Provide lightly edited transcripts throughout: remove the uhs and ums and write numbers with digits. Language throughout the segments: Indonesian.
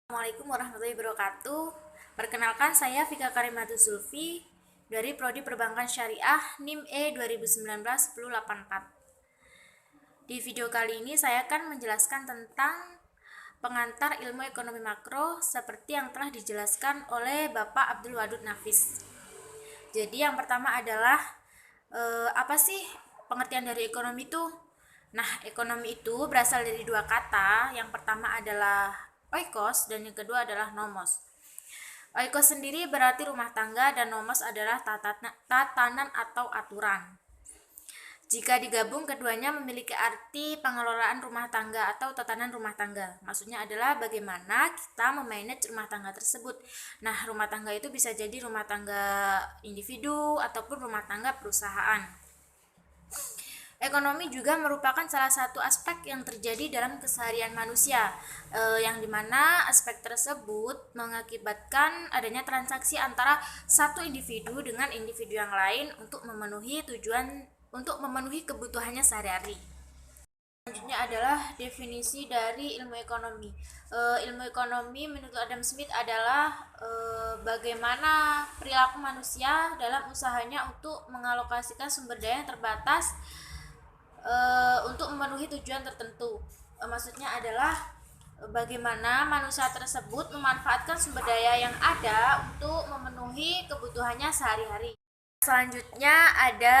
Assalamualaikum warahmatullahi wabarakatuh. Perkenalkan, saya Vika Karimatu Zulfi dari Prodi Perbankan Syariah NIM E 2019-1084. Di video kali ini saya akan menjelaskan tentang pengantar ilmu ekonomi makro seperti yang telah dijelaskan oleh Bapak Abdul Wadud Nafis. Jadi yang pertama adalah apa sih pengertian dari ekonomi itu? Nah, ekonomi itu berasal dari dua kata. Yang pertama adalah oikos dan yang kedua adalah nomos. Oikos sendiri berarti rumah tangga dan nomos adalah tatanan atau aturan. Jika digabung, keduanya memiliki arti pengelolaan rumah tangga atau tatanan rumah tangga. Maksudnya adalah bagaimana kita memanage rumah tangga tersebut. Nah, rumah tangga itu bisa jadi rumah tangga individu ataupun rumah tangga perusahaan. Ekonomi juga merupakan salah satu aspek yang terjadi dalam keseharian manusia, yang dimana aspek tersebut mengakibatkan adanya transaksi antara satu individu dengan individu yang lain untuk memenuhi kebutuhannya sehari-hari. Selanjutnya adalah definisi dari ilmu ekonomi. Ilmu ekonomi menurut Adam Smith adalah bagaimana perilaku manusia dalam usahanya untuk mengalokasikan sumber daya yang terbatas untuk memenuhi tujuan tertentu. Maksudnya adalah bagaimana manusia tersebut memanfaatkan sumber daya yang ada untuk memenuhi kebutuhannya sehari-hari. Selanjutnya ada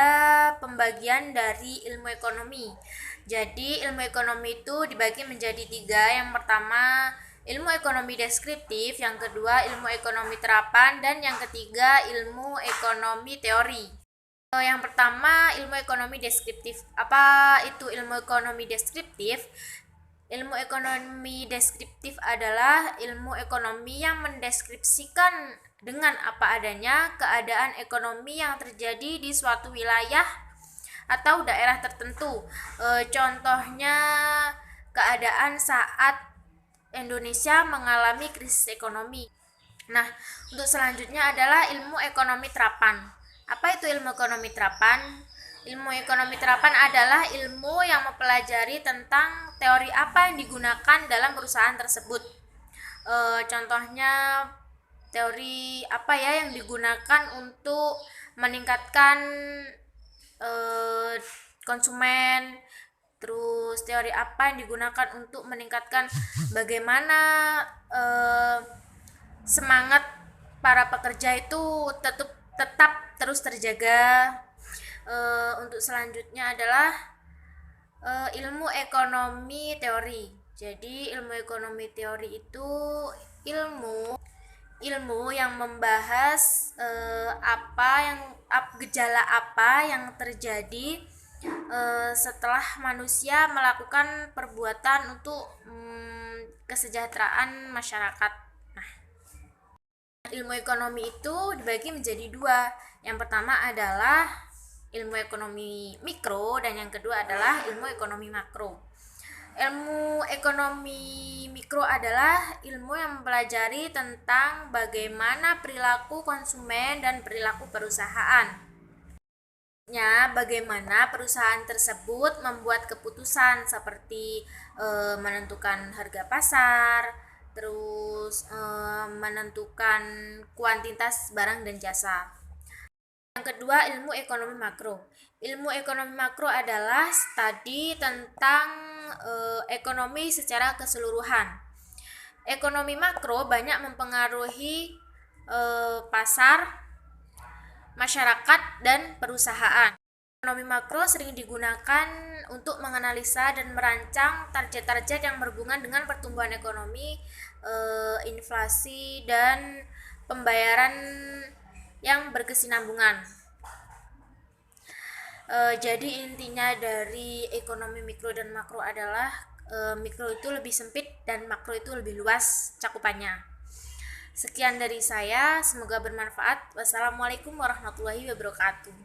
pembagian dari ilmu ekonomi. Jadi ilmu ekonomi itu dibagi menjadi tiga. Yang pertama ilmu ekonomi deskriptif, yang kedua ilmu ekonomi terapan, dan yang ketiga ilmu ekonomi teori. Yang pertama ilmu ekonomi deskriptif. Apa itu ilmu ekonomi deskriptif? Ilmu ekonomi deskriptif adalah ilmu ekonomi yang mendeskripsikan dengan apa adanya keadaan ekonomi yang terjadi di suatu wilayah atau daerah tertentu. Contohnya keadaan saat Indonesia mengalami krisis ekonomi. Nah, untuk selanjutnya adalah ilmu ekonomi terapan. Apa itu ilmu ekonomi terapan? Ilmu ekonomi terapan adalah ilmu yang mempelajari tentang teori apa yang digunakan dalam perusahaan tersebut. Contohnya teori apa ya yang digunakan untuk meningkatkan konsumen, terus teori apa yang digunakan untuk meningkatkan bagaimana semangat para pekerja itu tetap terus terjaga. Untuk selanjutnya adalah ilmu ekonomi teori. Jadi ilmu ekonomi teori itu ilmu yang membahas gejala apa yang terjadi setelah manusia melakukan perbuatan untuk kesejahteraan masyarakat. Nah, ilmu ekonomi itu dibagi menjadi dua. Yang pertama adalah ilmu ekonomi mikro dan yang kedua adalah ilmu ekonomi makro. Ilmu ekonomi mikro adalah ilmu yang mempelajari tentang bagaimana perilaku konsumen dan perilaku perusahaan. Bagaimana perusahaan tersebut membuat keputusan seperti menentukan harga pasar, terus menentukan kuantitas barang dan jasa. Yang kedua, ilmu ekonomi makro. Ilmu ekonomi makro adalah studi tentang ekonomi secara keseluruhan. Ekonomi makro banyak mempengaruhi pasar, masyarakat, dan perusahaan. Ekonomi makro sering digunakan untuk menganalisa dan merancang target-target yang berhubungan dengan pertumbuhan ekonomi, inflasi, dan pembayaran yang berkesinambungan. Jadi intinya dari ekonomi mikro dan makro adalah mikro itu lebih sempit dan makro itu lebih luas cakupannya. Sekian dari saya, semoga bermanfaat. Wassalamualaikum warahmatullahi wabarakatuh.